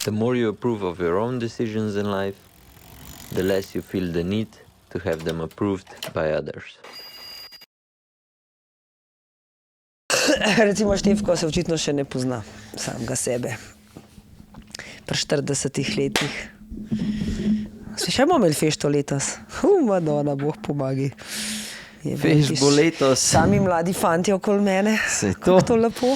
The more you approve of your own decisions in life, the less you feel the need to have them approved by others. Recimo Štefko se očitno še ne pozna samega sebe. Pri 40 letih. Še bomo imeli fešto letos. Madonna, Bog pomagi. Feš bo letos. Sami mladi fanti okoli mene. Se to. Kako to lepo.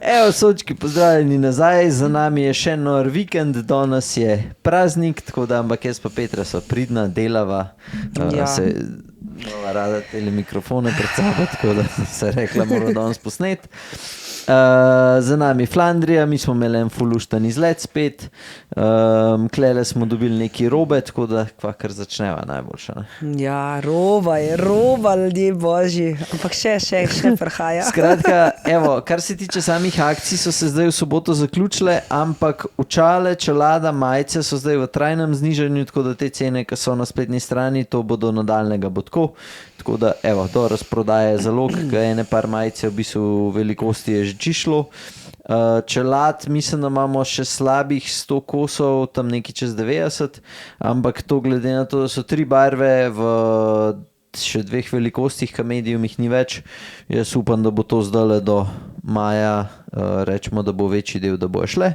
Evo, sočki, pozdravljeni nazaj. Za nami je še nor vikend, danes je praznik, tako da, ampak jaz pa Petra sva pridna, delava. Ja. Se imala rada tele mikrofone pred sabo, tako da se rekla, moram danes posnet. Za nami Flandrija, mi smo imeli en fuluštan izlet spet. Klele smo dobili neki robe, tako da kar začneva najboljša. Ne? Ja, roba, ljudje božji. Ampak še prihaja. Skratka, evo, kar se tiče samih akcij, so se zdaj v soboto zaključile, ampak očale, čelada, majice so zdaj v trajnem znižanju, tako da te cene, ki so na spletni strani, to bo do nadaljnega bo tako. Tako da, evo, do razprodaje zalog, ene par majice v bistvu velikosti je že čišlo. Čelad, mislim, da imamo še slabih 100 kosov, tam nekaj čez 90, ampak to glede na to, da so 3 barve v še 2 velikostih, ka medium jih ni več, jaz upam, da bo to zdale do maja, rečemo, da bo večji del, da bo šle.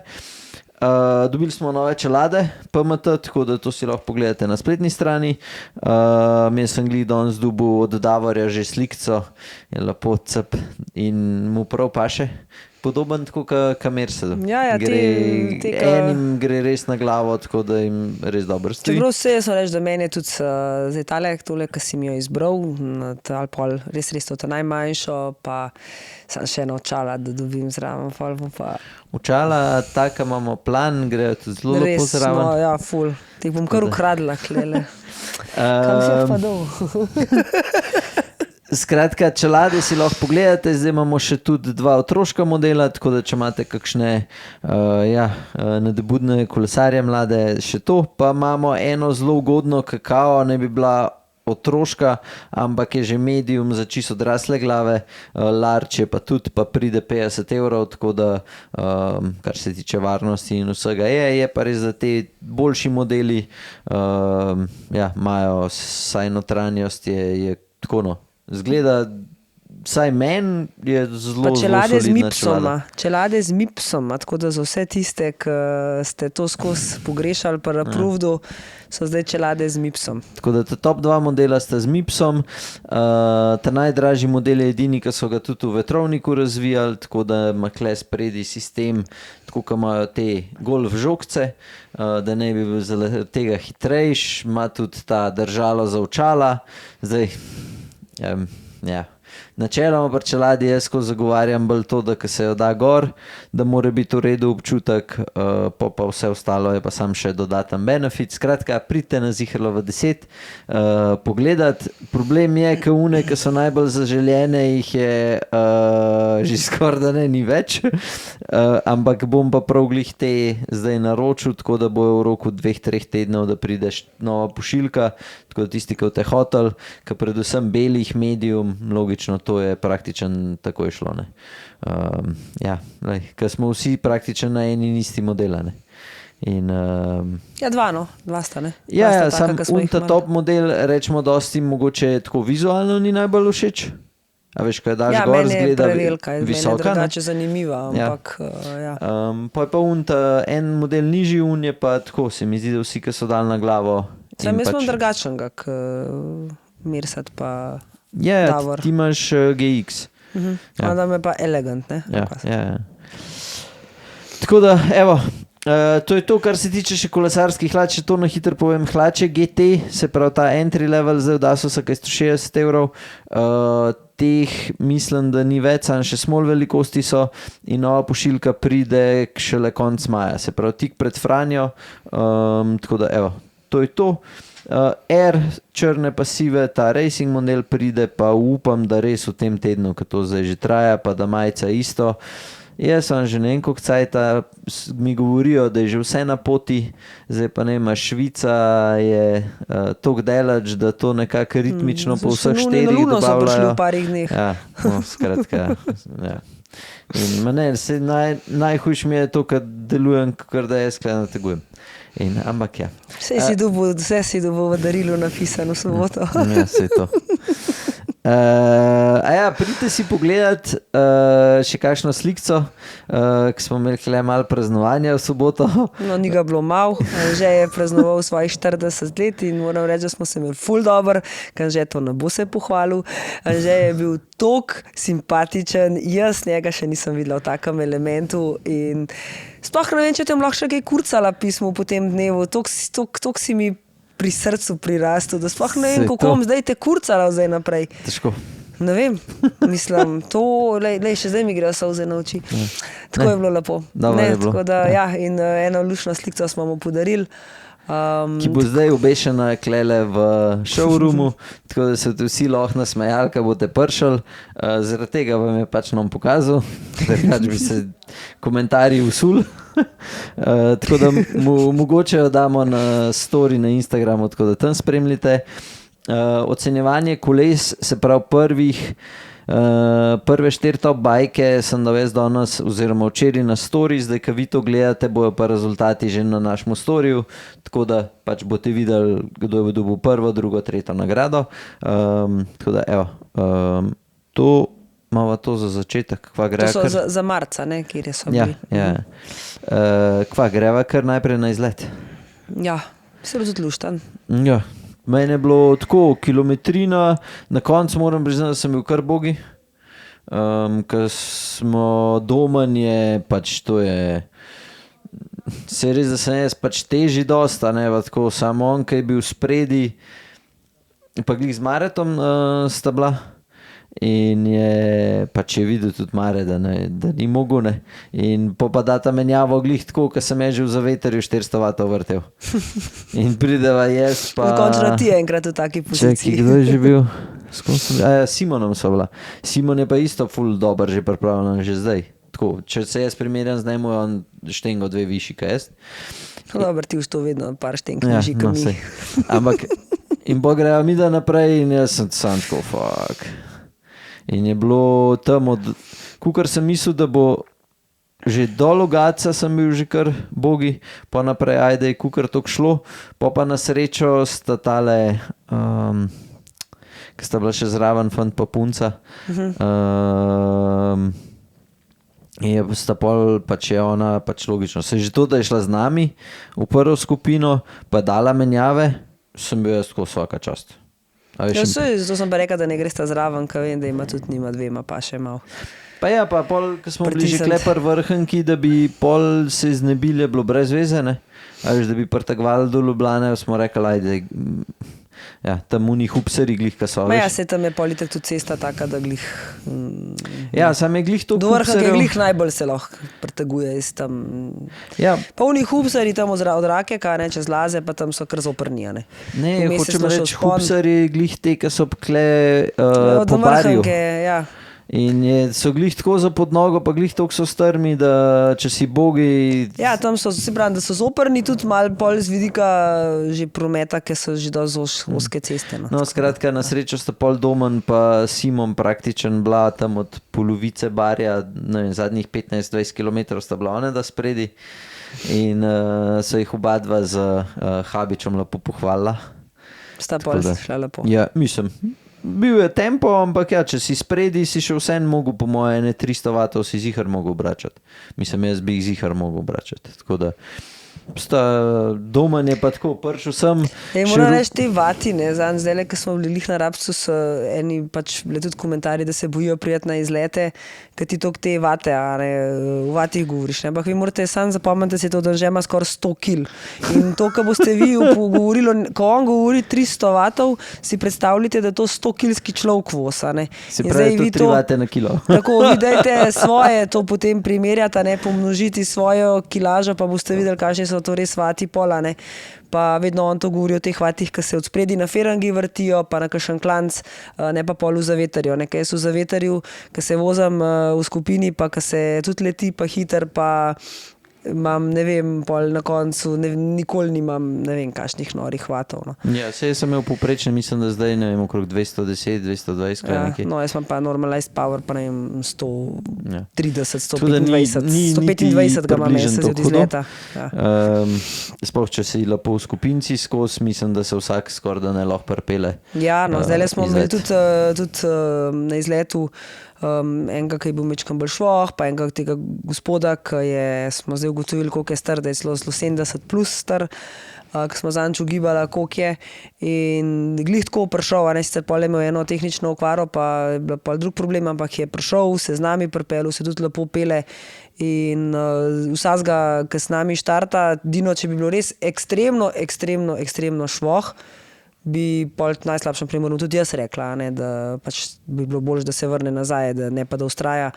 Dobili smo nove čelade, PMT, tako da to si lahko pogledate na spletni strani. Jaz sem danes dobil od Davorja že slikco, je lepo cep in mu prav paše. Podoben tako kamer se. Ja, enim gre res na glavo, tako da jim res dobro stoji. Čeprav vse so reči, da meni je tudi zdaj tole, ki si mi jo izbral, ali pol res to najmanjšo, pa sem še eno očala, da dobim zraven. Očala, taka imamo plan, grejo tudi zelo lepo zraven. No, ja, ful. Ti bom kar ukradla, klele. Kam si pa dol? Skratka, čelade si lahko pogledate, zdaj imamo še tudi 2 otroška modela, tako da če imate kakšne nadebudne kolesarje mlade, še to. Pa imamo eno zelo ugodno kakao, ne bi bila otroška, ampak je že medium za čisto odrasle glave, large je pa tudi, pa pride 50 €, tako da kar se tiče varnosti in vsega je pa res, da te boljši modeli imajo saj notranjost je tako no. Zgleda, vsaj meni je zelo solidna čelada. Čelade z MIPSom, tako da za vse tiste, ki ste to skozi pogrešali pri approvdu, so zdaj čelade z MIPSom. Tako da top 2 modela sta z MIPSom, ta najdražji model je edini, ki so ga tudi v vetrovniku razvijali, tako da ima kle spredi sistem, tako kot imajo te golf žogce, da ne bi bil zaradi tega hitrejš, ima tudi ta držalo za očala, zdaj načeloma pri čeladi jaz ko zagovarjam bolj to, da ko se jo da gor, da mora biti v redu občutek, pa vse ostalo je pa sam še dodaten benefit. Skratka, pridite na Ziherlo v 10 pogledat. Problem je, ka une, ki so najbolj zaželjene, jih je že skoraj da ne ni več, ampak bom pa prav glih te zdaj naročil, tako da bo v roku 2-3 tednov, da prideš nova pošiljka, tako da tisti, ki te hotel, ki predvsem belih medium, logično to je praktičen tako je šlo. Ker smo vsi praktičen na eni in isti model. Dva sta, ne? Ja, sam ta top model, rečemo dosti, mogoče tako vizualno ni najbolj všeč. A veš, ko je daš gor, zgleda prevelika, visoka. Meni je drugače zanimiva, ampak Pa je pa en model nižji, je pa tako, se mi zdi, da vsi, ki so dali na glavo. Sam jaz imam drugačnega, k Mirsad pa Davor. Ti imaš GX. Da me pa elegant, ne? Ja. Tako da, evo, to je to, kar se tiče še kolesarskih hlač, še to na hitro povem, hlače GT, se pravi ta entry level, zdaj v Dasosa, kaj 160 €, teh mislim, da ni več, samo še small velikosti so in nova pošiljka pride šele konc maja, se pravi tik pred Franjo, tako da, evo, to je to. Air, črne pasive, ta racing model pride, pa upam, da res v tem tednu, ko to zdaj že traja, pa da majica isto. Jaz sem že ne vem koliko cajta, mi govorijo, da je že vse na poti, zdaj pa ne vem, Švica je toliko daleč, da to nekako ritmično po vseh 4 dobavljajo. So prišli v parih dneh. Ja, no, skratka, ja. In najhujš mi je to, kad delujem, kar da jaz skladno tegujem. Ampak ja. Vse si dobil v darilu napisano v soboto. Ja, sej to. Pridite si pogledat še kakšno slikco, ki smo imeli tukaj malo praznovanja v soboto. No, ni ga bilo malo, že je praznoval svojih 40 let in moram reči, da smo se imeli ful dober, kan že to ne bo se pohvalil. Že je bil tok simpatičen, jaz njega še nisem videla v takem elementu in sploh ne vem, če te lahko še kaj kurcala pismo po tem dnevu, tok si mi pri srcu prirastel, da sploh ne vem, kako bom zdaj te kurcala zdaj naprej. Težko. Ne vem, mislim, to, še zdaj mi grejo solze na oči. Tako je bilo lepo. Dobro je bilo. Tako da, in eno lušno slikco smo mu podarili. Ki bo zdaj obešena klele v showroomu, tako da se vsi lahko nasmejali, ko boste prišli. Zaradi tega vam je pač nam pokazal, da bi se komentarji usul. Tako da mogoče jo damo na story na Instagramu, tako da tam spremljite. Ocenjevanje koles, se pravi prve 4 top bajke sem dal jaz danes oziroma včeraj na story, zdaj ko vi to gledate, bojo pa rezultati že na našem storiju, tako da pač boste videli, kdo je dobil prvo, drugo, tretjo nagrado. Tako da evo, to imamo to za začetek. To so za marca, ne, kjer so bili. Ja. Kva greva kar najprej na izlet? Ja, se tudi luštan. Ja. Mene je bilo tako, kilometrina, na koncu moram priznati, da sem bil kar bogi, ker smo domanje, pač to je, se res, da sem jaz pač teži dosta, ne, tako samo on, ki je bil spredi, pa glih z Maretom sta bila. In je pač je videl tudi Mare, da ni mogel, ne. In pa data menjavo glih tako, ko sem je že v zaveterju 400 vatov vrtel. In prideva jaz pa... Končno ti je enkrat v taki poziciji. Čekaj, kdo je že bil? Simonom so bila. Simon je pa isto ful dober že pripravljen že zdaj. Tako, če se jaz primerjam z njemu, on štengo 2 višji, kaj jaz. Dober, ti už to vedno par štenk nižji, kot mi. Ampak, in bo greva mi da naprej in jaz sem sam tako, fuck. In je bilo tam kukor sem mislil, da bo že do Logatca sem bil že kar bogi, pa naprej ajde je kukor tok šlo, pa na srečo sta tale, ki sta bila še zraven fant pa punca, in sta pol, pač je ona, pač logično, se že to, da je šla z nami v prvo skupino, pa dala menjave, sem bil jaz tako vsaka čast. Zato sem pa rekel, da ne gresta zraven, ker vem, da ima tudi njima 2 pa še malo. Pa ja, pa pol, ko smo bili že klepar vrhnki, da bi pol se znebili, je bilo brez veze, ne? Ali da bi prtegvali do Ljubljane, smo rekli, ajde, ja, tam unih upseri glih, ka so. Ja, se tam je politek tudi cesta taka, da glih... Ja, sam je glih to do vrhnke glih najbolj se lahko preteguje iz tam... Ja. Pa unih upseri tam od Rakeka, ne, čez Laze, pa tam so kar zoprnija, ne. Ne, hočem reči, upseri glih te, ka so kle po barju. Ja. In so glih tako za podnogo, pa glih toliko so strmi, da če si bogi... Ja, tam so, se pravi, da so zoprni tudi malo pol z vidika že prometa, ki so že dosti oske ceste. No, skratka, na srečo sta pol Domen pa Simon praktičen bila tam od polovice barja, ne vem, zadnjih 15-20 km sta bila one da spredi in so jih oba dva z Habičom lepo pohvalila. Sta pol šla lepo. Ja, mislim... Bil je tempo, ampak ja, če si spredi, si še vsem mogel, po moje, 300 vatov si zihar mogel obračati. Mislim, jaz bi jih zihar mogel obračati. Tako da, Domen je pa tako, prišel sem... Moram reči, te vati, ne, zdaj, ko smo bili na Rabcu, so eni pač bili tudi komentarji, da se bojijo prijeti na izlete, ker ti toliko te vate, a ne, v vatih govoriš, ne, ampak vi morate sam zapomniti, da se to Danže ima skoraj 100 kil. In to, ko boste vi govorili, ko on govori 300 vatov, si predstavljate, da je to 100 kilski človek voz, a ne. Se pravi, to 3 vate na kilo. Tako, vi dajte svoje, to potem primerjate, ne, pomnožiti svojo kilažo, pa boste videli, kakšne so to res vati pola, ne. Pa vedno on to govori o teh vatih, ki se od spredi na ferangi vrtijo, pa na kakšen klanc, ne pa pol v zaveterju. Nekaj jaz v zaveterju, ki se vozim v skupini, pa ki se tudi leti, pa hiter, pa imam, ne vem, pol na koncu, nikoli nimam, ne vem, kakšnih norih vatov. No. Ja, saj sem imel poprečne, mislim, da zdaj, ne vem, okrog 210, 220, kaj nekaj. No, jaz imam pa normalized power, pa ne vem, 130, Tako da 125, 125 ga imam mesec od izleta. Ja. Sploh, če si lepo v skupinci skozi, mislim, da se vsak skoraj da ne lahko pripele. Ja, no, zdaj smo imeli tudi na izletu enega, ki je bil mečkam bolj švoh, pa enega tega gospoda, smo zdaj ugotovili, koliko je star, da je zelo 70 plus star, ki smo zanč ugibala, koliko je. In glih tako prišel, sicer pol je imel eno tehnično okvaro, pa je bil pol drug problem, ampak je prišel, se z nami pripelil, se tudi lepo pele. In vsazga, ki s nami štarta, Dino, če bi bilo res ekstremno švoh, bi pol v najslabšem primeru tudi jaz rekla, ne, da pač bi bilo bolj, da se vrne nazaj, da ne pa da ustraja.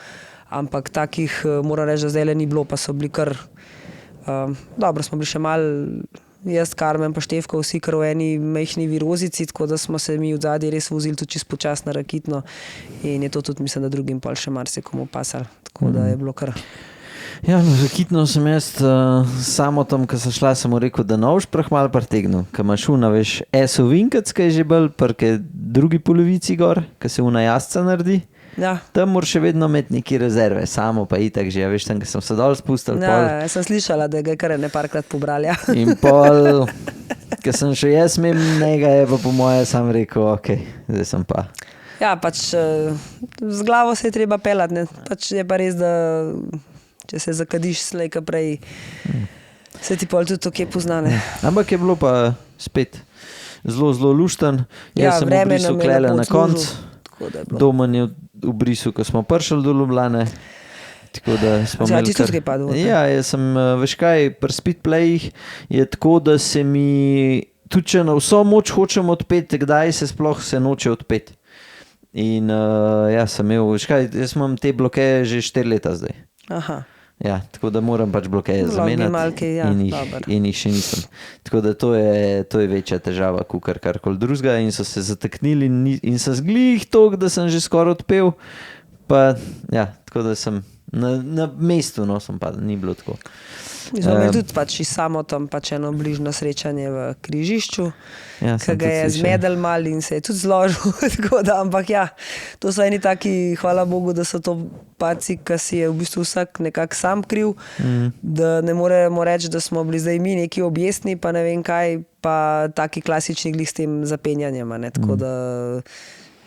Ampak takih, moram reči, da zdaj ni bilo, pa so bili kar dobro, smo bili še mal jaz, Karmen pa Štefko, vsi kar v eni majhni virozici, tako da smo se mi v zadnji res vozili tudi čist počasno rakitno in je to tudi, mislim, da drugim pol še marsikomu pasal, tako da je bilo kar... Ja, no, rakitno sem jaz samo tam, ko sem šla, sem mu rekel, da nož prehmal pretegnil, ko imaš una, veš, ESO Vinkac, ki je že bolj prke drugi polovici gor, ko se una jasca naredi. Ja. Tam moraš še vedno imeti neke rezerve, samo pa itak že, veš, tam, ko sem se dol spustil. Ja, jaz sem slišala, da ga je kar parkrat pobrali. Ja. In pol, ko sem še jaz njega, je pa po moje sam rekel, ok, zdaj sem pa. Ja, pač z glavo se je treba pelati, ne, pač je pa res, da če se zakadiš slej, ka prej, se ti pol tudi to kje poznane. Ampak je bilo pa spet zelo lušten. Ja, jaz sem obrisal klele na koncu. Domen je obrisal, ko smo prišli do Ljubljane. Tako da smo imeli ti tudi kaj padlo? Ja, jaz sem, veš kaj, pri speedplayih je tako, da se mi, tudi če na vso moč hočem odpeti, kdaj se sploh se noče odpeti. In ja, sem imel, veš kaj, jaz imam te blokeje že 4 leta zdaj. Aha. Ja, tako da moram pač blokeje zamenjati in jih še nisem. Tako da to je večja težava, kakor karkoli drugega in so se zataknili in sem zglih toliko, da sem že skoraj odpel, pa ja, tako da sem na mestu, no, sem padel, ni bilo tako. Mi smo imeli tudi pač samo tam pač eno bližno srečanje v križišču, ja, ki ga je zmedel mal in se je tudi zložil, tako da, ampak ja, to so eni taki, hvala Bogu, da so to paci, ki si je v bistvu vsak nekako sam kriv, da ne moremo reči, da smo bili zdaj mi neki objestni, pa ne vem kaj, pa taki klasični glih s tem zapenjanjem, ne, tako da,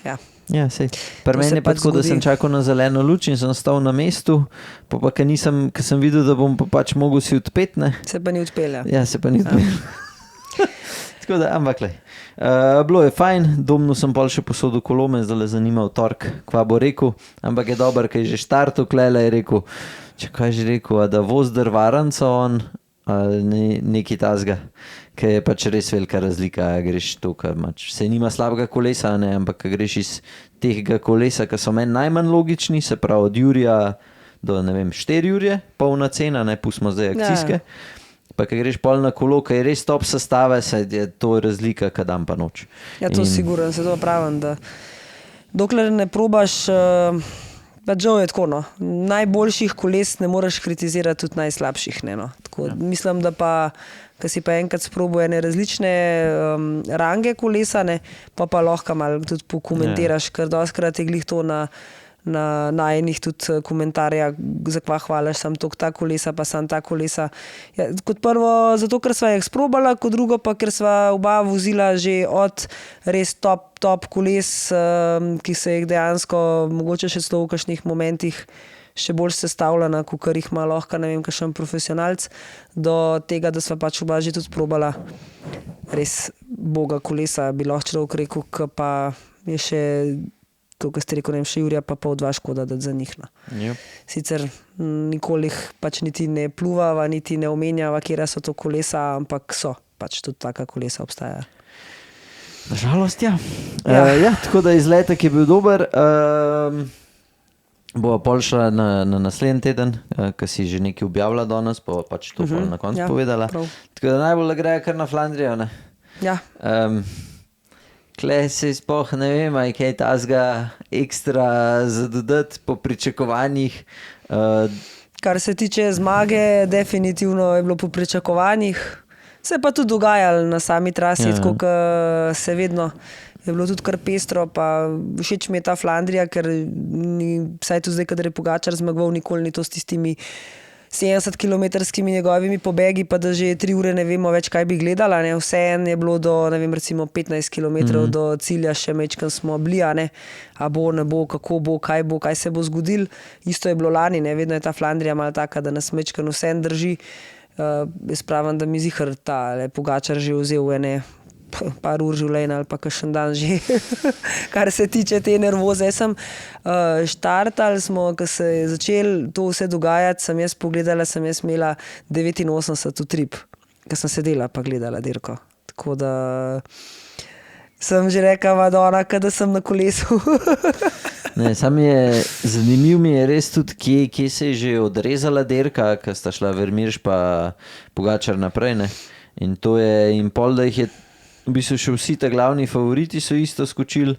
ja. Ja, sej. Pri meni je pa tako, da sem čakal na zeleno luč in sem stal na mestu, pa ker sem videl, da bom pa pač mogel si odpeti, ne. Se pa ni odpelja. Ja, se pa ni odpelja. Tako da, ampak lej. Bilo je fajn, domno sem pol še posodil kolo, me zdaj zanimal tork, kva bo rekel, ampak je dober, ker je že štartov klele, je rekel, če kaj je že rekel, da voz drvaranco on, ali nekaj tazga. Ker je pač res velika razlika, greš to, kar se nima slabega kolesa, ne, ampak greš iz tega kolesa, ki so meni najmanj logični, se pravi od Jurija do, ne vem, 4 Jurje, polna cena, ne, pustimo zdaj akcijske, pa ker greš pol na kolo, ki je res top sestave, se je to razlika, kad dan pa noč. Ja, to sigurno, se to pravim, da dokler ne probaš, pač žal je tako, no, najboljših koles ne moreš kritizirati tudi najslabših, ne, no, tako, mislim, da pa ko si pa enkrat sprobuje ene različne range kolesa, ne, pa lahko malo tudi pokomentiraš, ker dostikrat je glih to na enih tudi komentarja, za kva hvalaš, sam tok ta kolesa, pa sam ta kolesa. Ja, kot prvo, zato, ker sva jih sprobala, kot drugo pa, ker sva oba vozila že od res top koles, ki se jih dejansko mogoče še v kakšnih momentih še bolj sestavljena, kakor jih ima lahko, ne vem, kakšen profesionalc, do tega, da sva pač oba že tudi sprobala res boga kolesa, bi lahko človek rekel, ki pa je še, kako ste rekel, ne vem, še Jurija, pa pol dva škoda, da za njih. No. Yep. Sicer nikoli jih pač niti ne pluvava, niti ne omenjava, kjera so to kolesa, ampak so, pač tudi taka kolesa obstajajo. Nažalost, ja. Ja, tako da izletek je bil dober. Bova pol šla na naslednji teden, ki si že nekaj objavila danes, pa pač to pol na koncu povedala. Prav. Tako da najbolj grejo kar na Flandrijo, ne? Ja. Kle se sploh ne vem, aj kaj tazga ekstra za dodati po pričakovanjih. Kar se tiče zmage, definitivno je bilo po pričakovanjih. Se je pa tudi dogajalo na sami trasi, tako kot se vedno. Je bilo tudi kar pestro, pa všeč mi je ta Flandrija, ker vsaj tudi zdaj, kadar je Pogačar zmagoval, nikoli ni to s tistimi 70-kilometrskimi njegovimi pobegi, pa da že 3 ure ne vemo več, kaj bi gledala. Vseeno je bilo do, ne vem, recimo 15 km do cilja, še mečkam smo bili, a bo, ne bo, kako bo, kaj se bo zgodilo. Isto je bilo lani, vedno je ta Flandrija malo taka, da nas mečkam vseeno drži. Jaz pravim, da mi zihar ta Pogačar že vzel par ur življenja ali pa kakšen dan že, kar se tiče te nervoze. Jaz sem štartali smo, ko se je začelo to vse dogajati, sem jaz pogledala, sem jaz imela 89 utrip, ko sem sedela pa gledala dirko. Tako da sem že rekla, Madonna, da sem na kolesu. Ne, sam je, zanimiv mi je res tudi, kje se je že odrezala dirka, ko sta šla Vermirš pa Pogačar naprej, ne. In to je, in pol, da jih je v bistvu še vsi ta glavni favoriti so isto skočili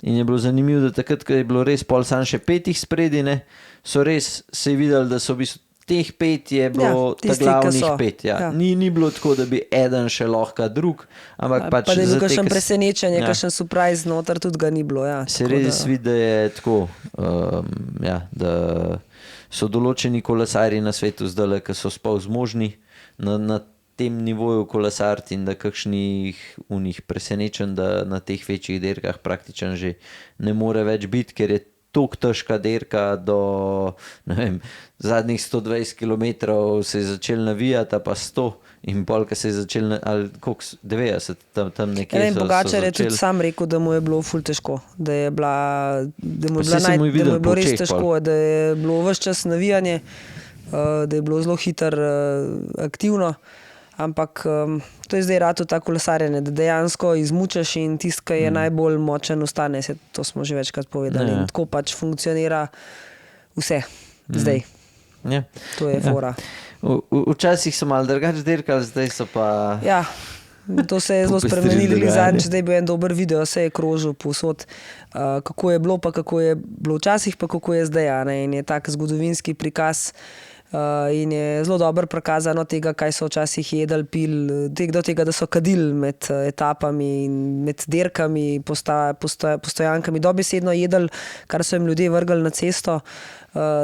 in je bilo zanimivo, da takrat, ko je bilo res pol sam še 5 spredi, ne, so res se je videli, da so v bistvu teh 5 je bilo ta glavnih 5. Ja. Ni bilo tako, da bi eden še lahko drug, ampak pač... Pa da je bilo kakšen presenečenje, kakšen surprise noter, tudi ga ni bilo. Ja. Se res vidi, da je tako, da so določeni kolesarji na svetu zdaj, ki so spol zmožni na tem nivoju kolesarti in da kakšnih unih presenečen, da na teh večjih dirkah praktično že ne more več biti, ker je toliko težka dirka do, ne vem, zadnjih 120 km se je začel navijati, pa 100 in pol, ko se je začel, ali koliko, 90, tam nekje so Pogačar je tudi sam rekel, da mu je bilo ful težko, da mu je bilo res težko, da je bilo ves čas navijanje, da je bilo zelo hitro aktivno. Ampak to je zdaj rato ta kolesarjenje, da dejansko izmučaš in tist, ki je najbolj močen, ostane. To smo že večkrat povedali. In tako pač funkcionira vse zdaj. Ja. To je fora. Včasih so malo drugače dirkali, zdaj so pa... Ja, to se je zelo spremenili. Zadnjič, zdaj bil en dober video, se je krožil povsod, kako je bilo, pa kako je bilo včasih, pa kako je zdaj. In je tak zgodovinski prikaz in je zelo dobro prikazano tega, kaj so včasih jedli, pili, do tega, da so kadili med etapami in med dirkami, postojankami, dobesedno jedli, kar so jim ljudje vrgli na cesto,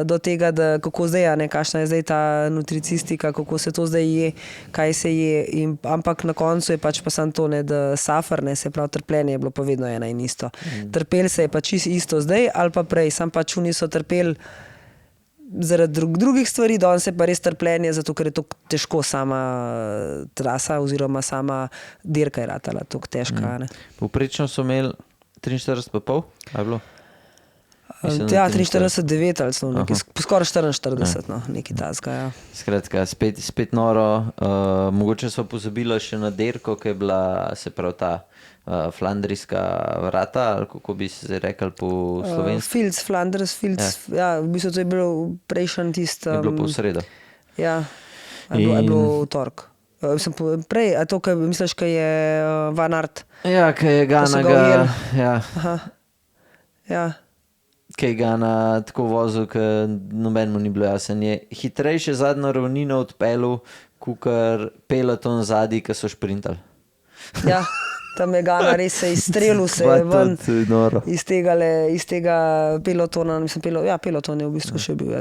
do tega, da kako zdaj, kakšna je zdaj ta nutricistika, kako se to zdaj je, kaj se je, ampak na koncu je pač pa samo to, da suffer, se pravi trpljenje je bilo pa vedno ena in isto. Trpeli se je pač isto zdaj ali pa prej, sam pač oni so trpeli zaradi drugih stvari, danes je pa res trpljenje, zato ker je to težko sama trasa oziroma sama dirka je ratala tako težka. Povprečno so imeli 43,5, je bilo? Ja, 43,9 ali so nekaj, skoraj 44, nekaj tazga, ja. Skratka, spet noro, mogoče so pozabila še na dirko, ki je bila, se pravi ta flandrijska vrata, ali kako bi se rekel po slovenski? Flanders Fields, ja, v bistvu to je bilo prejšnji tist... Je bilo po sredo. Ja, je bilo v torek. Prej, a to, kaj misliš, kaj je Van Aert? Ja, kaj je Gana ja. Ja. Kaj Gana tako vozil, ker nobenemu ni bilo jasen. Je hitrejše zadnjo ravnino odpeljal, kakor peloton zadnji, ki so šprintali. Ja. Tam je Gana res se izstrelil, se je ven iz tega pelotona, peloton je v bistvu še bil.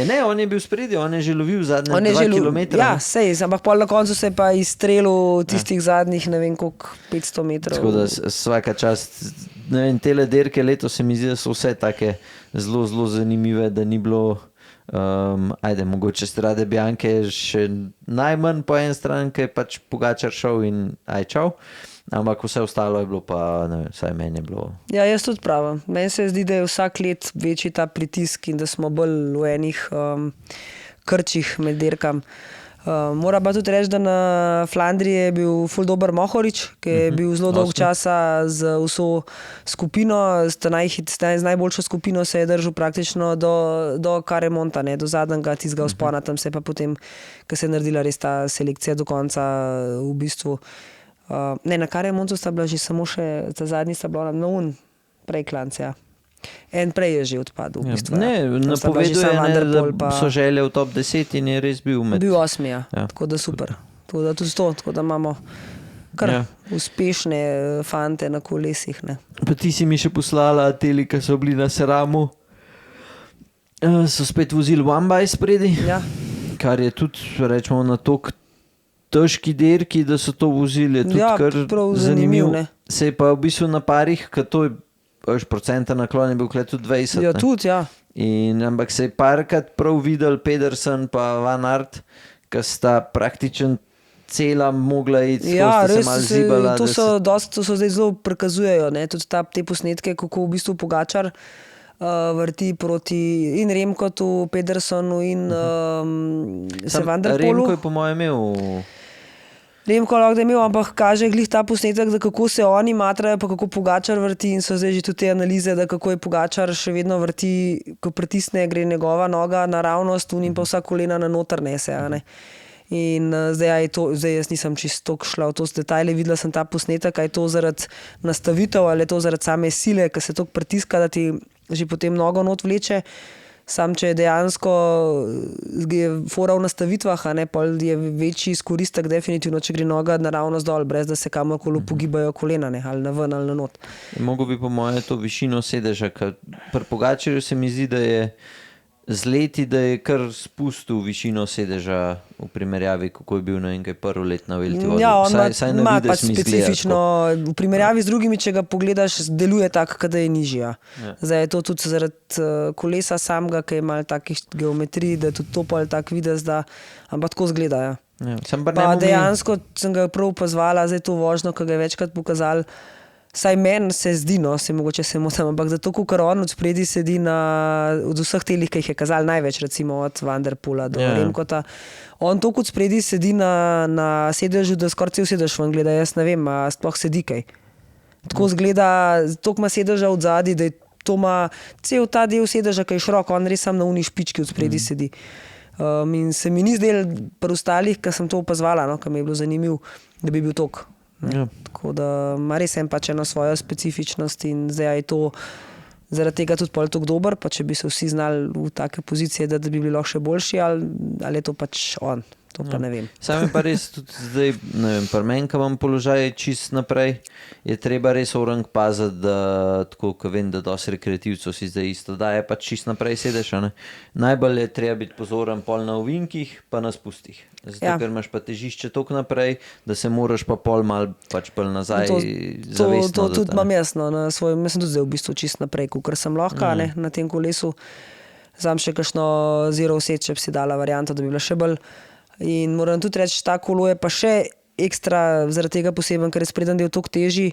Ne, on je bil spredi, on je že lovil zadnje 2 kilometra. Ja, sej, ampak pol na koncu se je pa izstrelil tistih zadnjih, ne vem koliko, 500 metrov. Tako da vsaka čast, ne vem, tele dirke leto se mi zdi, da so vse take zelo, zelo zanimive, da ni bilo, mogoče Strade Bianche še najmanj po en stran, ki je pač Pogačar šel in čau. Ampak vse ostalo je bilo pa, ne vem, vsaj meni je bilo... Ja, jaz tudi pravim. Meni se zdi, da je vsak let večji ta pritisk in da smo bolj v enih krčih med dirkam. Moram pa tudi reči, da na Flandriji je bil ful dober Mohorič, ki je bil zelo dolg časa z vso skupino, z najboljšo skupino se je držal praktično do Caremonta, do zadnjega tistega vzpona, tam se je pa potem, ko se je naredila res ta selekcija do konca v bistvu. Na Caremontu sta bila že samo še, ta zadnji sta bila na prej klanc, ja. En prej je že odpadel. V bistvu, Ne, napoveduje, da so želje v top 10 in je res bil med. Bil 8, ja. Tako da super. Tako da tudi to, tako da imamo kar uspešne fante na kolesih. Ne. Pa ti si mi še poslala teli, ki so bili na Seramu. So spet vozili one by spredi, kar je tudi, rečemo, na tok težki dirki, da so to vozili, je tudi kar zanimiv. Se je pa v bistvu na parih, ker to je procenta naklon je bil tudi 20. Ja, tudi, ja. Ampak se je parkrat prav videl Pedersen pa Van Aert, ki sta praktično cela mogla iti, sta se malo zibala. To so zdaj zelo prikazujejo, ne? Tudi te posnetke, kako v bistvu Pogačar vrti proti in Remkotu, Pedersenu in Van der Polu. Remko je po mojem imel... Remko lahko da je imel, ampak kaže glih ta posnetek, da kako se oni matrajo, pa kako Pogačar vrti in so zdaj že tudi te analize, da kako je Pogačar še vedno vrti, ko pritisne, gre njegova noga naravnost in pa vsa kolena na noter nese. In zdaj jaz nisem čisto šla v to detajle, videla sem ta posnetek, kaj je to zaradi nastavitev ali je to zaradi same sile, ki se toliko pritiska, da ti že potem nogo not vleče. Sam, če je dejansko fora v nastavitvah, pol je večji izkoristek definitivno, če gre noga naravnost dol, brez da se kamorkoli pogibajo kolena, ali na ven ali na not. Mogo bi po moje to višino sedeža, ker pri Pogačarju se mi zdi, da je z leti, da je kar spustil višino sedeža v primerjavi, kako je bil na enkaj prvo let na Velti vodi. Ja, on ima pač specifično, v primerjavi z drugimi, če ga pogledaš, deluje tako, da je nižja. Zdaj je to tudi zaradi kolesa samega, ki je malo takih geometrij, da je tudi to pol tak videz, da, ampak tako zgleda, Pa dejansko sem ga prav pozvala, zdaj to vožnjo, ki ga je večkrat pokazal, saj meni se zdi, se mogoče se motam, ampak zato, ker on od spredi sedi od vseh telih, ki jih je kazal največ, recimo od Van der Pola do Remkota, on to kot spredi sedi na sedežu, da skoraj cel sedež van gleda, jaz ne vem, a sploh sedi kaj. Tako zgleda, toliko ima sedeža od zadaj, da to ima cel ta del sedeža, ki je širok, on res sam na uni špički od spredi sedi. In se mi ni zdel pri ostalih, ki sem to opazvala, ki mi je bilo zanimiv, da bi bil tok. Tako da ima res en pač eno svojo specifičnost in zdaj je to zaradi tega tudi pol tako dober, pa če bi se vsi znali v take pozicije, da bi bili lahko še boljši, ali je to pač on, to pa ne vem. Sam je pa res tudi zdaj, ne vem, pri meni, ko imam položaj čist naprej, je treba res orang paziti, da tako, ko vem, da dosti rekreativcev si zdaj isto daje, pač čist naprej sedeš, Najbolj je treba biti pozoren pol na ovinkih, pa na spustih. Zato, ker imaš pa težišče toliko naprej, da se moraš pa pol mal pač pol nazaj zavestno. To tudi imam jasno, jaz sem tudi zdaj v bistvu čist naprej, ker sem lahko na tem kolesu. Znam še kakšno zero set, če bi si dala varianto, da bi bila še bolj. In moram tudi reči, ta kolo je pa še ekstra zaradi tega poseben, ker je spreden del toliko težji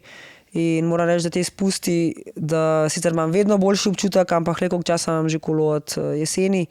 in moram reči, da te spusti, da sicer imam vedno boljši občutek, ampak koliko časa imam že kolo od jeseni.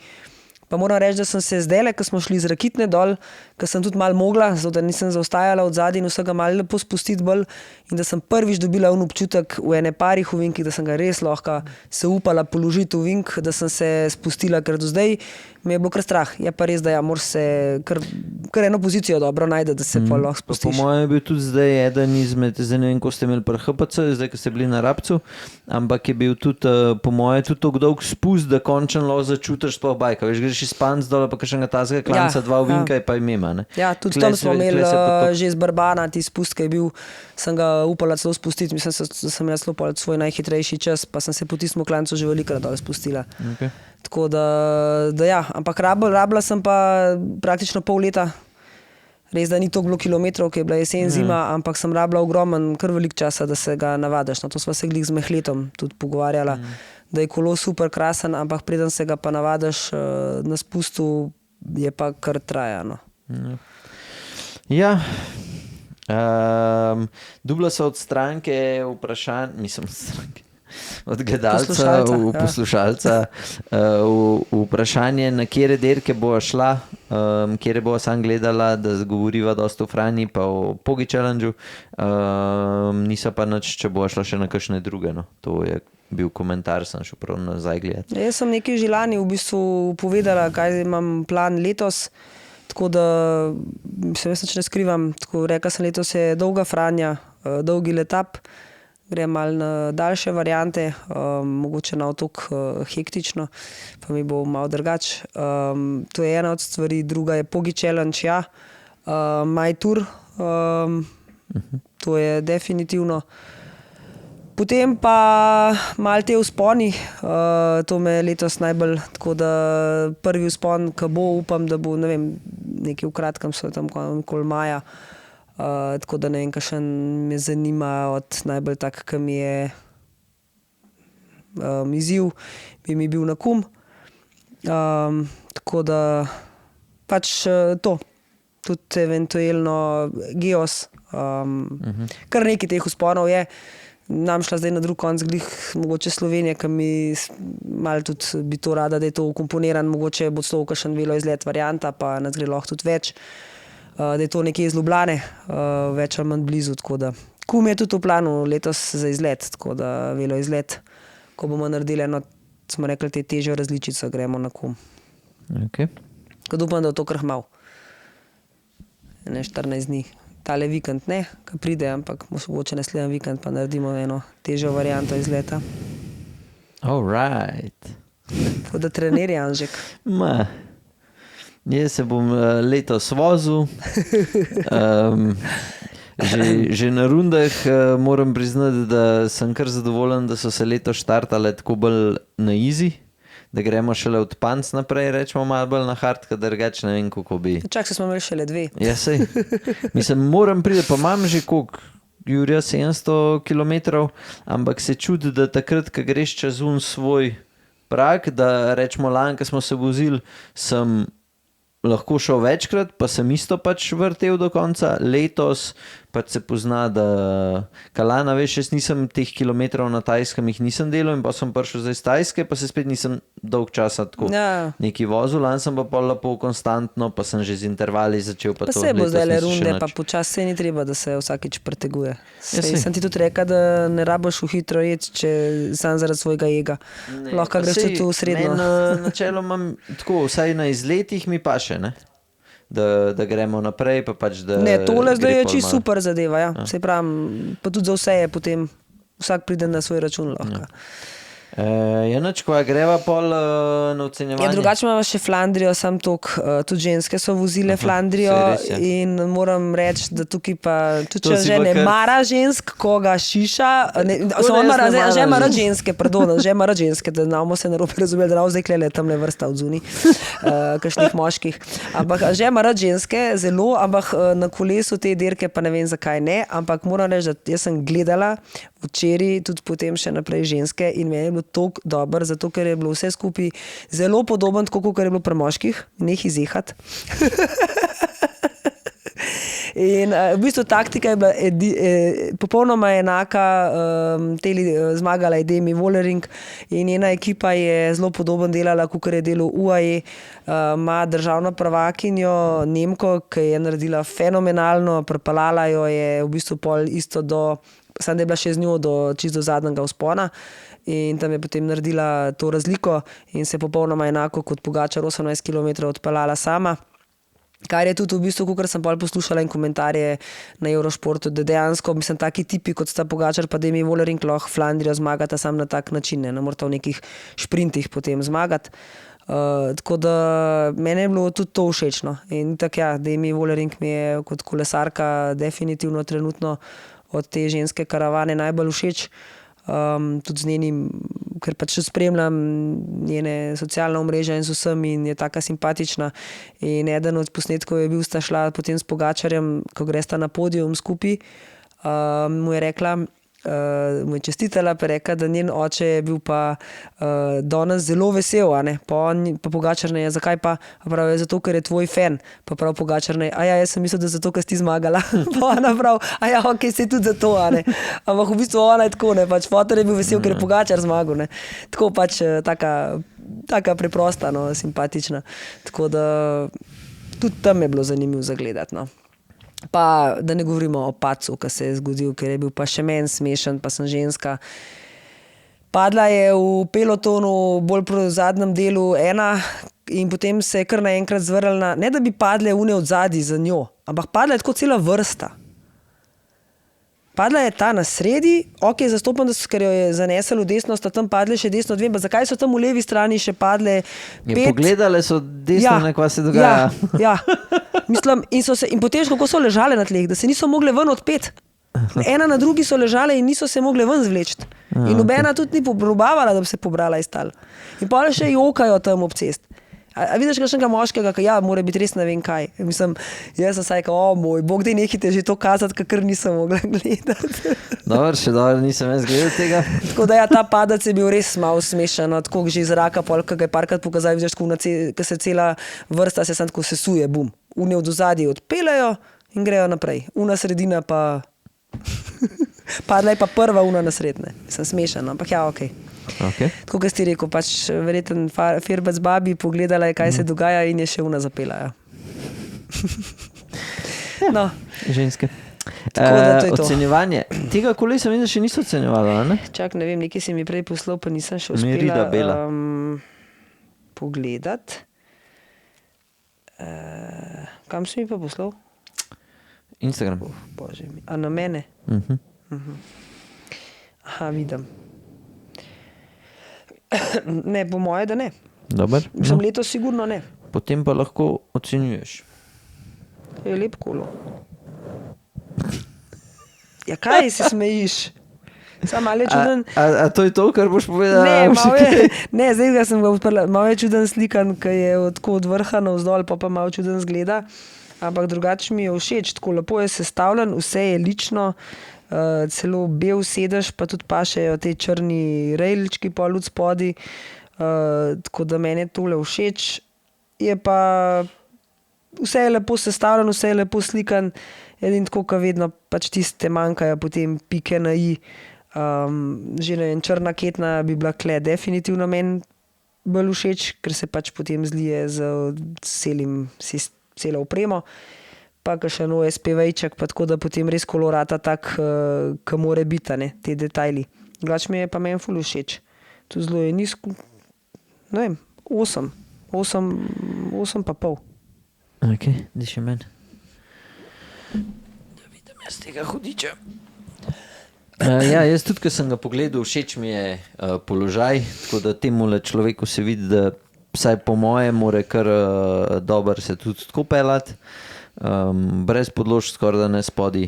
Pa moram reči, da sem se zdajle, ko smo šli z Rakitne dol, ko sem tudi malo mogla, zato da nisem zaostajala od zadaj in vsega malo lepo spustiti bolj in da sem prvič dobila občutek v ene parih ovinkih, da sem ga res lahko se upala položiti ovink, da sem se spustila, ker do zdaj mi je bilo kar strah. Je pa res, da moraš se kar eno pozicijo dobro najde, da se pa lahko spustiš. Po mojem je bil tudi zdaj eden izmed, zdaj ne vem, ko ste imeli pri HPC, zdaj, ko ste bili na Rabcu, ampak je bil tudi, po mojem, tudi tako dolg spust, da končno lahko začutiš sploh bajka. Veš, greš iz Panc dole, pa kakšnega tazga klanca, dva ovinka je pa imema. Ja, tudi tam smo imeli že z Barbana, ti spust, ki je bil, sem ga upala celo spustiti, mislim, da sem imela celo svoj najhitrejši čas, pa sem se po tistem klancu že velikokrat dole spustila. Tako da ja, ampak rabila sem pa praktično pol leta, res da ni toliko bilo kilometrov, ki je bila jesen, zima, ampak sem rabila ogromen, kar velik časa, da se ga navadaš. To sva se glih z Mehletom tudi pogovarjala, da je kolo super krasen, ampak preden se ga pa navadaš na spustu, je pa kar trajano. Ja, dubla so od stranke od gledalca v poslušalca vprašanje, na kjere derke bo šla, kjere bo sam gledala, da govoriva dosta o Franji pa o Pogi Challengeu, niso pa nič, če bo šla še na kakšne druge. To je bil komentar, sem šel prav nazaj gledati. Jaz sem nekaj že lani v bistvu povedala, kaj imam plan letos, tako da se jaz ne skrivam, tako rekla sem, letos je dolga Franja, dolgi letap, grem malo na daljše variante, mogoče na otok hektično, pa mi bo malo drugače. To je ena od stvari, druga je Pogi Challenge, ja. My Tour, to je definitivno. Potem pa malo te vzponi, to me letos najbolj, tako da prvi vzpon, ki bo, upam, da bo, ne vem, nekaj v kratkem, so tam okoli maja, tako da ne vem, kakšen me zanima od najbolj tak, ki mi je izziv, bi mi bil na Kum. Tako da pač to, tudi eventuelno Geos, kar nekaj teh vzponov je. Nam šla zdaj na drug konc, glih mogoče Slovenije, ki mi malo tudi bi to rada, da je to ukomponiran, mogoče bo celo kakšen veloizlet varianta, pa nas gre lahko tudi več, da je to nekje iz Ljubljane, več ali manj blizu, tako da. Kum je tudi v planu letos za izlet, tako da veloizlet, ko bomo naredili eno, smo rekli, te težjo različico, gremo na Kum. Okay. Tako da upam, da je to kar malo. Ne 14 dni. Tale vikend ne, ko pride, ampak mogoče naslednji vikend pa naredimo eno težjo varianto izleta. All right. Tako da trenerji, Anžek. Jaz se bom letos vozil. Že na rundah moram priznati, da sem kar zadovoljen, da so se letos štartale tako bolj na easy, da gremo šele od panc naprej, rečemo malo bolj na hard, kad drugače ne vem, kako bi. Čak se smo imeli šele 2. Ja, sej. Mislim, moram priti, pa imam že koliko, Jurija, 700 kilometrov, ampak se čudi, da takrat, ko greš čez svoj prag, da rečemo lani, ko smo se vozili, sem lahko šel večkrat, pa sem isto pač vrtel do konca. Letos pač se pozna, da Kalana, veš, jaz nisem teh kilometrov na Tajskem, jih nisem delal in pa sem prišel zdaj z Tajske, pa se spet nisem dolg časa tako neki vozil. Lani sem pa pol lepo konstantno, pa sem že z intervali začel. Pa se bo zdaj le runde, pa počas se ni treba, da se vsakič preteguje. Sem ti tudi rekel, da ne rabiš v hitro ječi, če sam zaradi svojega ega. Lahko greš tudi v srednjo. Načeloma tako, vsaj na izletih mi paše, ne? Da gremo naprej, pa pač da... Ne, tole zdaj je čisto super zadeva, ja. Se pravim, pa tudi za vse je potem, vsak pride na svoj račun lahko. Janoč, ko greva pol na ocenjevanje? Ja, drugače imamo še Flandrijo, sam tok, tudi ženske so vozile Flandrijo in moram reči, da tukaj pa, tudi če že ne mara žensk, koga šiša, že mara ženske, pardon, že mara ženske, da namo se narobe razumeli, da namo zdaj klele tamle vrsta od zuni, kakšnih moških, ampak že mara ženske, zelo, ampak na kolesu te dirke pa ne vem zakaj ne, ampak moram reči, da jaz sem gledala včeraj, tudi potem še naprej ženske in meni je bilo toliko dobro, zato ker je bilo vse skupaj zelo podobno, tako kot je bilo pri moških, neh izjehati. In v bistvu taktika je bila popolnoma enaka, zmagala je Demi Vollering in njena ekipa je zelo podobno delala, kot je delal UAE, ima državno prvakinjo Nemko, ki je naredila fenomenalno, prepalala jo je v bistvu pol isto samo da je bila še z njo čisto do zadnjega vzpona in tam je potem naredila to razliko in se popolnoma enako kot Pogačar 18 km odpeljala sama. Kar je tudi v bistvu, kakor sem pol poslušala in komentarje na Eurošportu, da dejansko, mislim, taki tipi kot sta Pogačar pa Demi Vollering lahko Flandrijo zmagata sam na tak način, ne morata v nekih šprintih potem zmagati. Tako da meni je bilo tudi to všečno. In tako ja, Demi Vollering mi je kot kolesarka definitivno trenutno od te ženske karavane najbolj všeč. Tudi z njenim, ker pač spremljam njene socialne omrežja in z vsem in je taka simpatična in eden od posnetkov je bil, sta šla potem s Pogačarjem, ko gresta na podijum skupaj, mu je rekla, mu je čestitala, pa rekla, da njen oče je bil pa danes zelo vesel, a ne, pa Pogačar ne, zakaj pa, prav je zato, ker je tvoj fan, pa prav Pogačar ne, jaz sem mislil, da zato, ker si ti zmagala, pa ona prav, ok, se tudi zato, a ne, ampak v bistvu ona je tako, ne, pač fotor je bil vesel, ker je Pogačar zmagal, ne, tako pač taka preprosta, no, simpatična, tako da tudi tam je bilo zanimivo zagledati, no. Pa da ne govorimo o padcu, ki se je zgodil, ker je bil pa še meni smešen, pa sem ženska. Padla je v pelotonu bolj po zadnjem delu ena in potem se je kar naenkrat zvrljala, ne da bi padle une od zadaj za njo, ampak padla je tako cela vrsta. Padla je ta na sredi, ok, zastopam, ker jo je zanesel v desno, sta tam padle še desno, dve, pa zakaj so tam v levi strani še padle Pogledale so desno, kva se dogaja. Ja. Mislim, in potem, kako so ležale na tleh, da se niso mogle ven odpeti. Ena na drugi so ležale in niso se mogle ven zvleči. In nobena tudi ni probavala, da bi se pobrala iz tal. In pa še jokajo tam ob cest. A vidiš kakšnega moškega, ki mora biti res ne vem kaj. Mislim, jaz sem saj, moj bog, daj nehite že to kazati, kakor nisem mogla gledati. Dobro, nisem jaz gledal tega. Tako da ta padec je bil res malo smešen, tako že iz zraka, ki ga je parkrat pokazal, vidiš, ko se cela vrsta se tako sesuje, bum. Une od ozadij odpeljajo in grejo naprej. Una sredina pa... Padla je pa prva una na sredne. Sem smešen, ampak ok. Tako, kot si rekel, pač verjeten firbec babi pogledala je, kaj se dogaja in je še una zapela. No. Ženske. Tako da to je to. Ocenjevanje. Tega kolesa mislim, da še niso ocenjevala, ne? Čak, ne vem, nekaj si mi prej poslal, pa nisem še uspela pogledati. Kam si mi pa poslal? Instagram. Bože mi. A na mene? Aha, vidim. Ne, po moje, da ne. Dobar. Mislim, letos sigurno ne. Potem pa lahko ocenjuješ. Je lep kolo. Ja, kaj se smejiš? Sam malo je čuden. A to je to, kar boš povedala? Ne, zdaj ga sem ga odprla. Malo je čuden slikan, ki je od vrha navzdol, pa malo čuden zgleda. Ampak drugače mi je všeč, tako lepo je sestavljen, vse je lično, celo bel sedež, pa tudi pašejo te črni rejlčki pol od spodi, tako da meni je tole všeč. Je pa, vse je lepo sestavljen, vse je lepo slikan, edin tako, ka vedno pač tiste manjkajo potem pike na i. Že ne vem, črna ketna bi bila kle definitivno meni bolj všeč, ker se pač potem zlije z celo opremo, pa kakšen OSP vejček, pa tako da potem res kolorata tak, ki more biti, ne, te detajli. Glač mi je pa meni ful všeč. Tu zelo je nizko, ne vem, 8 pa pol. Ok, da še meni. Da vidim jaz tega hudiča. Jaz tudi, ko sem ga pogledal, všeč mi je položaj, tako da temule človeku se vidi, da vsaj po moje more kar dober se tudi tako pelati, brez podlož skoraj da ne spodi.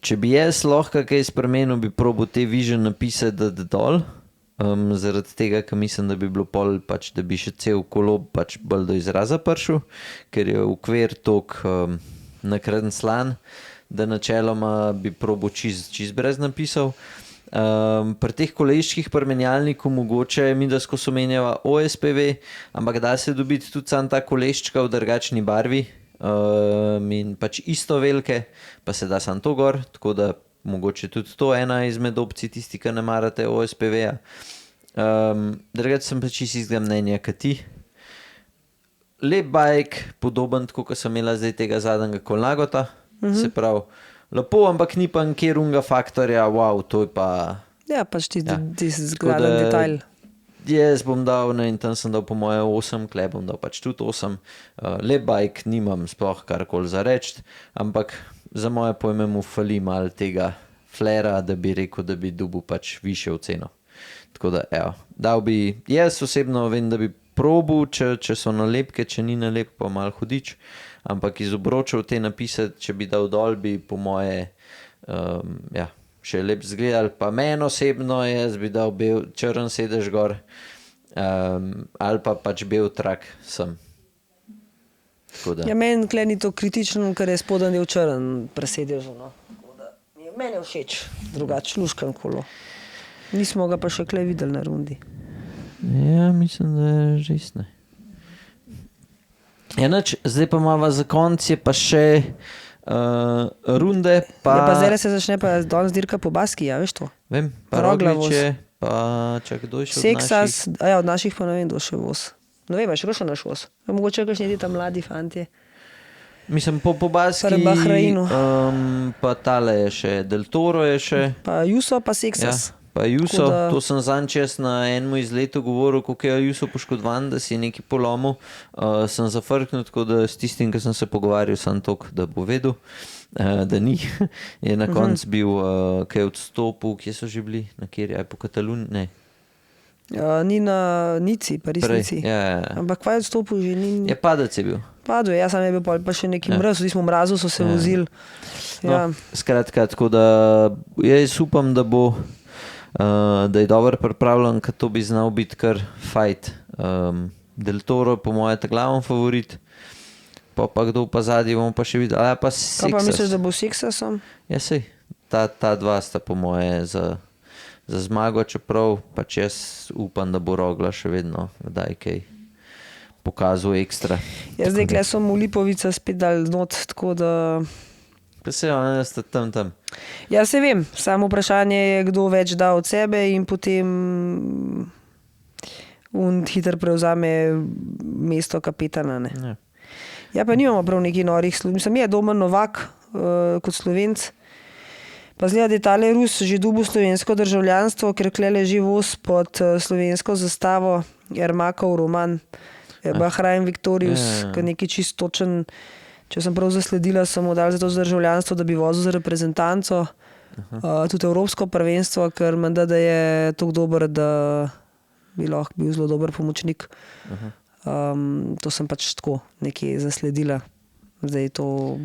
Če bi jaz lahko kaj spremenil, bi probal te vision napise dati dol, zaradi tega, ker mislim, da bi bilo pol, pač, da bi še cel kolo pač bolj do izraza prišel, ker je okvir tok nakreden slan, da načeloma bi probal čist brez napisov. Pri teh koleščkih pri menjalniku mogoče mi da skozi omenjava OSPV, ampak da se dobiti tudi sam ta koleščka v drugačni barvi in pač isto velike, pa se da sam to gor, tako da mogoče tudi to ena izmed opcij tisti, ki ne marate OSPV-ja. Drugače sem pa čisto istega mnenja kot ti. Lep bike, podoben tako, kot sem imela zdaj tega zadnjega Colnagota, se pravi lepo, ampak ni pa nikjer unga faktorja, wow, to je pa... Ja, pač ti zgledan detajl. Jaz bom dal, in tam sem dal po moje 8, kle bom dal pač tudi 8. Lep bike, nimam sploh karkoli za reči, ampak za moje pojme mu fali malo tega flera, da bi rekel, da bi dobil pač višjo ceno. Tako da, dal bi, jaz osebno vem, da bi probal, če so nalepke, če ni nalepk, pa malo hudič. Ampak iz obročev te napise, če bi dal dol, bi po moje še lep zgledal. Pa meni osebno, jaz bi dal črn sedež gor ali pa pač bel trak sem. Ja, meni tle ni to kritično, ker je spodaj del črn presedež. No. Meni je všeč, drugače luškan kolo. Nismo ga pa še kle videli na rundi. Ja, mislim, da je žistne. Zdaj pa imamo za konc je pa še runde. Pa zdaj se začne pa danes dirka po Baski, ja, veš to? Vem, pa Rogliče, pa kdo je še od naših? Od naših pa ne vem, kdo še voz. Ne vem, še še naš voz. Mogoče kakšni ti tam mladi fantje. Mislim, po Baski, pa tale je še, Del Toro je še. Pa Juso, pa Seksas. Ja, Pa Juso, Tako da- to sem zanj čez na enem izletu govoril, kako je Juso poškodovan, da si je nekaj polomil. Sem zafrknil, tako da s tistim, ki sem se pogovarjal, sem tok, da bo vedel, da ni. Je na koncu bil, kaj je odstopil, kje so že bili, na kjer je, po Kataluniji, ne. Ni na Nici, Paris-Nici. Ja. Ampak kaj je odstopil že? Je padec je bil. Padel, jaz sam je bil pa še neki mraz, v mrazu so se vozili. Ja. No, skratka, tako da jaz upam, da bo, da je dobro pripravljen, ker to bi znal biti kar fight. Del Toro po mojem ta glavni favorit, pa kdo pa zadnji bomo pa še videli. Ja, pa Kaj pa misliš, da bo Sixasom? Ja, sej, ta dva sta po moje za zmago, čeprav pač jaz upam, da bo Rogla še vedno kdaj kaj pokazal ekstra. Ja, zdaj kle so mu Lipovica spet dal not, tako da... Pa se ona sta tam. Ja, se vem, samo vprašanje je, kdo več da od sebe in potem hitro prevzame mesto kapetana. Ne? Ja. Ja, pa nimamo prav nekih norih služb. Mislim, je Domen Novak kot Slovenc. Pa zgleda, da je tale Rus že dobil slovensko državljanstvo, ker kle leži voz pod slovensko zastavo Ermakov roman Bahrain Victorious, ki neki čist točen, če sem prav zasledila, so mu dali za to državljanstvo, da bi vozil za reprezentanco, tudi evropsko prvenstvo, ker menda, da je tako dober, da bi lahko bil zelo dober pomočnik. To sem pač tako nekje zasledila. Zdaj to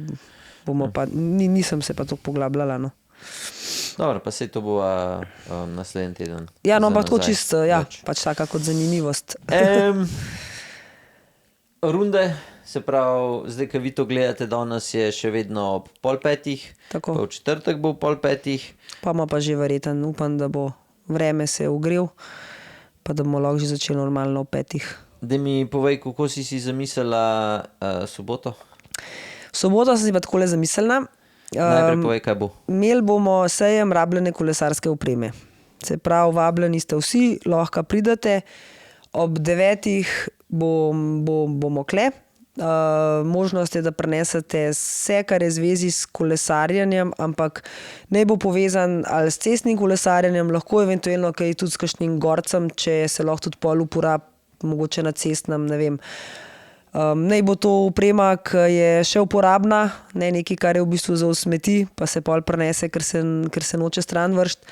bomo pa, nisem se pa to poglabljala, no. Dobro, pa sej to bo naslednji teden. Ja, no, ampak tako čisto, ja, pač taka kot zanimivost. Runde, se pravi, zdaj, ko vi to gledate, danes je še vedno ob 4:30, Tako. pa v četrtek bo ob 4:30. Pa ima pa že verjeten, upam, da bo vreme se ugrel, pa da bomo lahko že začeli normalno ob 5. Da mi povej, kako si zamislila soboto? Soboto sem si pa takole zamislila. Najprej povej, kaj bo. Imeli bomo sejem rabljene kolesarske opreme. Se pravi, vabljeni ste vsi, lahko pridete. Ob 9 bomo kle. Možnost je, da prenesete vse, kar je v zvezi s kolesarjenjem, ampak ne bo povezan ali s cestnim kolesarjenjem, lahko eventualno kaj tudi s kakšnim gorcem, če se lahko tudi pol uporab, mogoče na cestnem, ne vem. Naj bo to oprema, ki je še uporabna, ne nekaj, kar je v bistvu za usmeti, pa se pol prenese, ker se noče stran vršt.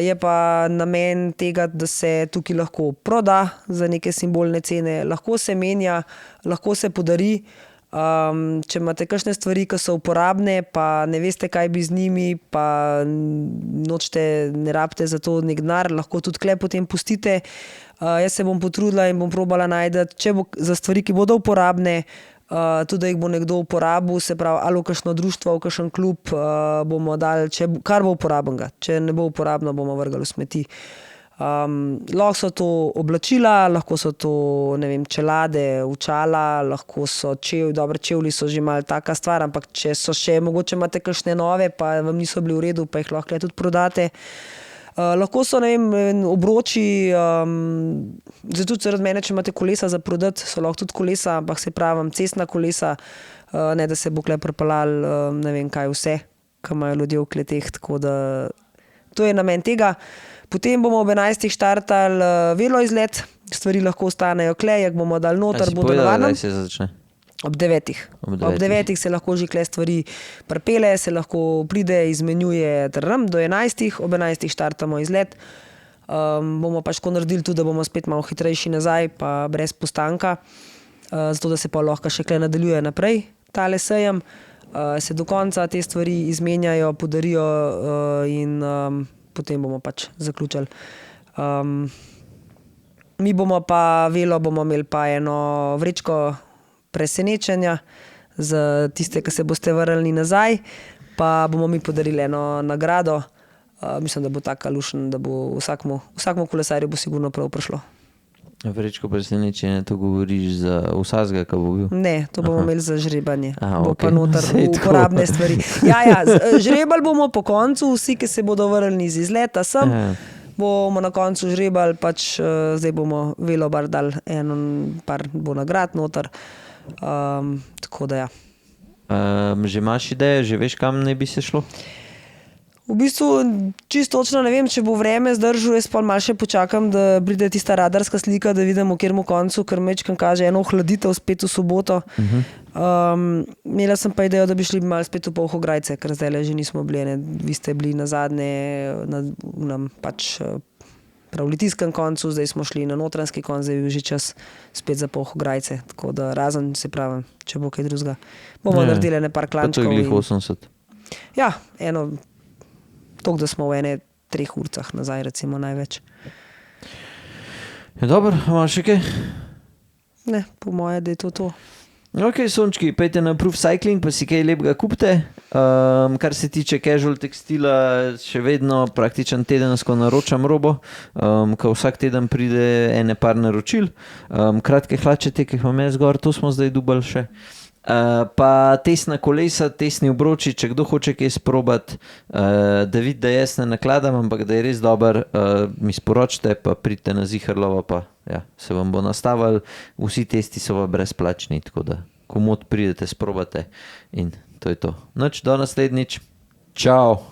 Je pa namen tega, da se tukaj lahko proda za neke simbolne cene, lahko se menja, lahko se podari. Če imate kakšne stvari, ki so uporabne, pa ne veste, kaj bi z njimi, pa nočete, ne rabite za to nek denar, lahko tudi kle potem pustite. Jaz se bom potrudila in bom probala najti, če bo za stvari, ki bodo uporabne, tudi da jih bo nekdo uporabil, se pravi, ali v kakšno društvo, v kakšen klub bomo dali, kar bo uporabnega. Če ne bo uporabno, bomo vrgali v smeti. Lahko so to oblačila, lahko so to, ne vem, čelade, očala, lahko so dobre čevlji so že malo taka stvar, ampak če so še, mogoče imate kakšne nove, pa vam niso bili v redu, pa jih lahko tudi prodate. Lahko so, ne vem, obroči, zdaj tudi zaradi mene, če imate kolesa za prodati, so lahko tudi kolesa, ampak se pravim, cestna kolesa, ne da se bo kle pripeljal, ne vem kaj vse, ki imajo ljudje v kleteh, tako da to je namen tega. Potem bomo ob 11 štartali velo izlet, stvari lahko ostanejo kle, jak bomo dali noter, bodo navadno. Kdaj se začne? Ob 9. Ob 9 se lahko že kle stvari pripele, se lahko pride, izmenjuje do 11. Ob 11 štartamo izlet. Bomo pač ko naredili tudi, da bomo spet malo hitrejši nazaj, pa brez postanka, zato da se pa lahko še kle nadaljuje naprej tale sejem. Se do konca te stvari izmenjajo, podarijo in potem bomo pač zaključili. Mi bomo pa velo, bomo imeli pa eno vrečko presenečenja za tiste, ki se boste vrnili nazaj, pa bomo mi podarili eno nagrado. Mislim, da bo taka lušen, da bo vsakmu kolesarju bo sigurno prav prišlo. Vrečko presenečenje, to govoriš za vsakega, ki bo bil? Ne, to bomo imeli za žrebanje. Bo okay. Pa noter uporabne stvari. Ja, žrebali bomo po koncu, vsi, ki se bodo vrnili iz izleta sem, bomo na koncu žrebali, pač zdaj bomo velo bar dali par bo nagrad noter. Tako da ja. Že imaš ideje, že veš, kam ne bi se šlo? V bistvu čisto točno ne vem, če bo vreme zdržal, jaz pa malo še počakam, da pride tista radarska slika, da vidimo, kjer mu koncu, ker mečkam kaže eno ohladitev spet v soboto. Imela sem pa idejo, da bi šli malo spet v Polhograjce, ker zdaj že nismo bili, ne. Vi ste bili na zadnje, nam pač prav litijskem koncu, zdaj smo šli na notranjski konc, zdaj je bil že čas spet za Polhograjce, tako da razen se pravim, če bo kaj drugega. Bomo naredili ne par Pa to klančkov. je glih 80. Ja, toliko, da smo v 3 urcah nazaj, recimo največ. Je dobro, imaš še kaj? Ne, po moje, da je to. Ok, sončki, pejte na Proof Cycling, pa si kaj lepega kupite. Kar se tiče casual tekstila, še vedno praktično tedensko naročam robo, ko vsak teden pride ene par naročil. Kratke hlače, te, ki jih imam jaz gor, to smo zdaj dubali še. Pa tesna kolesa, tesni obroči, če kdo hoče kaj sprobati, da vidi, da jaz ne nakladam, ampak da je res dober, mi sporočite, pa pridite na Ziherlovo, pa ja, se vam bo nastavili. Vsi testi so pa brezplačni, tako da komod pridete, sprobate in to je to. Noč, do naslednjič. Čau.